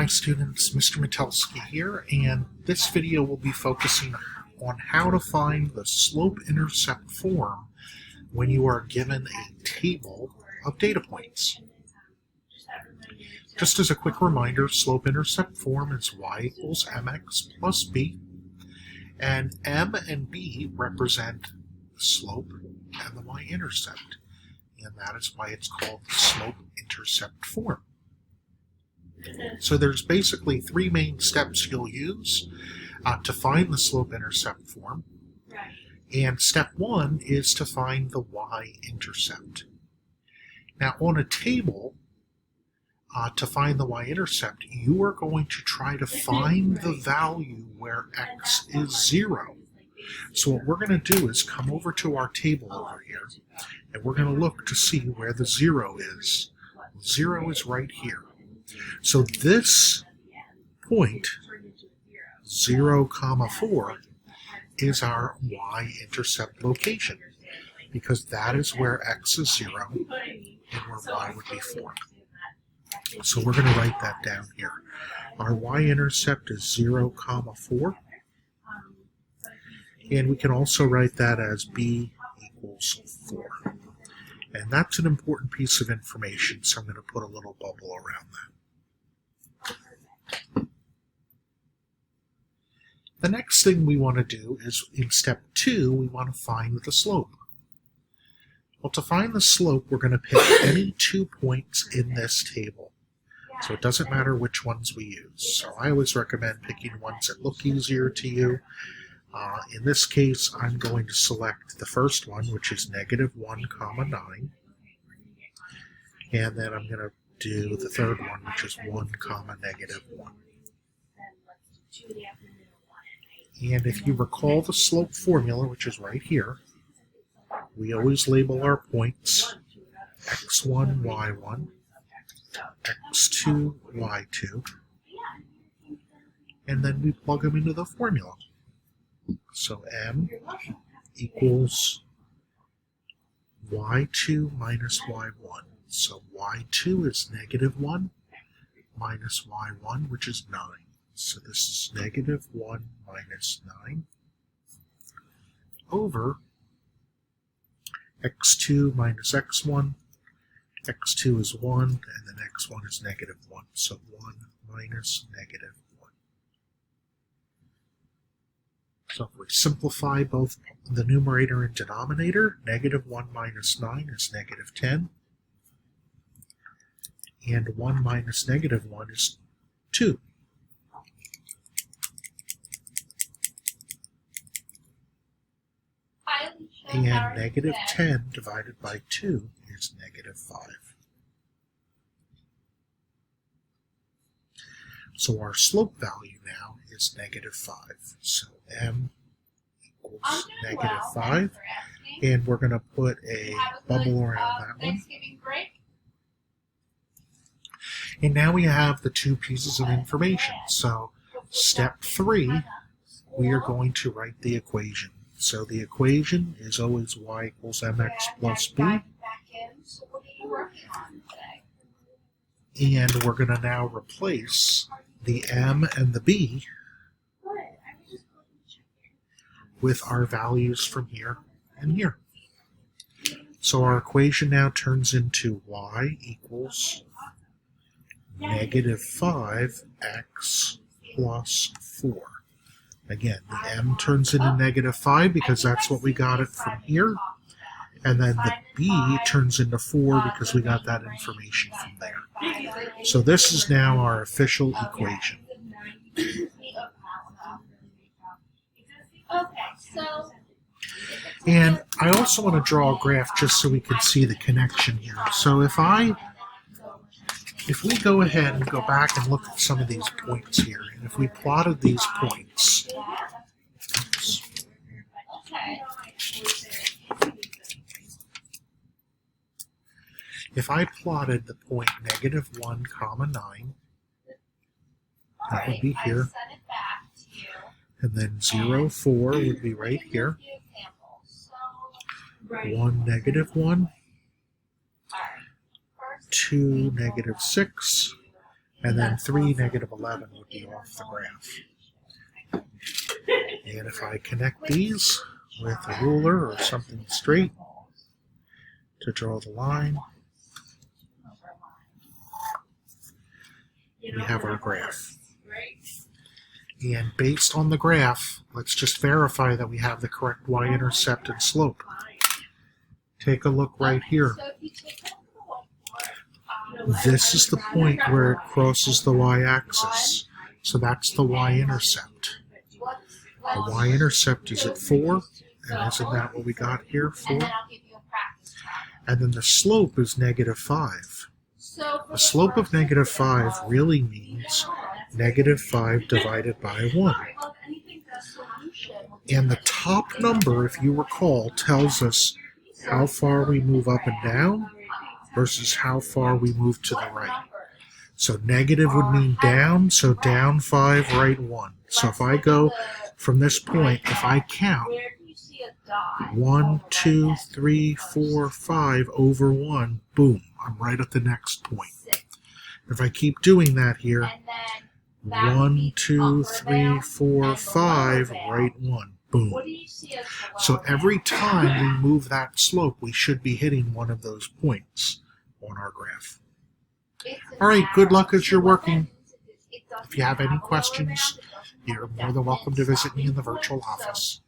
Hi students, Mr. Metelsky here, and this video will be focusing on how to find the slope-intercept form when you are given a table of data points. Just as a quick reminder, slope-intercept form is y equals mx plus b, and m and b represent the slope and the y-intercept, and that is why it's called the slope-intercept form. So there's basically three main steps you'll use to find the slope-intercept form. And step one is to find the y-intercept. Now on a table, to find the y-intercept, you are going to try to find the value where x is 0. So what we're going to do is come over to our table over here, and we're going to look to see where the 0 is. 0 is right here. So this point, 0, 4, is our y-intercept location, because that is where x is 0 and where y would be 4. So we're going to write that down here. Our y-intercept is 0, 4, and we can also write that as b equals 4. And that's an important piece of information, so I'm going to put a little bubble around that. The next thing we want to do is, in step 2, we want to find the slope. Well, to find the slope, we're going to pick any 2 points in this table. So it doesn't matter which ones we use. So I always recommend picking ones that look easier to you. In this case, I'm going to select the first one, which is -1, 9. And then I'm going to do the third one, which is 1, -1. And if you recall the slope formula, which is right here, we always label our points x1, y1, x2, y2, and then we plug them into the formula. So m equals y2 minus y1. So y2 is -1 minus y1, which is 9. So this is -1 minus 9 over x2 minus x1. x2 is 1, and then x1 is -1. So 1 minus -1. So if we simplify both the numerator and denominator, -1 minus 9 is -10. And 1 minus -1 is 2. And -10 divided by 2 is -5. So our slope value now is -5. So m equals -5. And we're going to put a bubble around that one. And now we have the 2 pieces of information. So step 3, we are going to write the equation. So the equation is always y equals mx plus b. And we're going to now replace the m and the b with our values from here and here. So our equation now turns into y equals -5x plus 4. Again, the m turns into -5 because that's what we got it from here. And then the b turns into 4 because we got that information from there. So this is now our official equation. And I also want to draw a graph just so we can see the connection here. So if we go ahead and go back and look at some of these points here, and if we plotted these points, if I plotted the point -1, 9, that would be here, and then 0, 4 would be right here, 1, -1, 2, -6, And then 3, negative 11 would be off the graph. And if I connect these with a ruler or something straight to draw the line, we have our graph. And based on the graph, let's just verify that we have the correct y-intercept and slope. Take a look right here. This is the point where it crosses the y-axis. So that's the y-intercept. The y-intercept is at 4, and isn't that what we got here, 4? And then the slope is negative 5. The slope of negative 5 really means negative 5 divided by 1. And the top number, if you recall, tells us how far we move up and down versus how far we move to the right. So negative would mean down, so down 5, right 1. So if I go from this point, if I count 1, 2, 3, 4, 5 over 1, boom, I'm right at the next point. If I keep doing that here, 1, 2, 3, 4, 5, right 1, boom. So every time we move that slope, we should be hitting one of those points on our graph. All right, good luck as you're working. If you have any questions, you're more than welcome to visit me in the virtual office.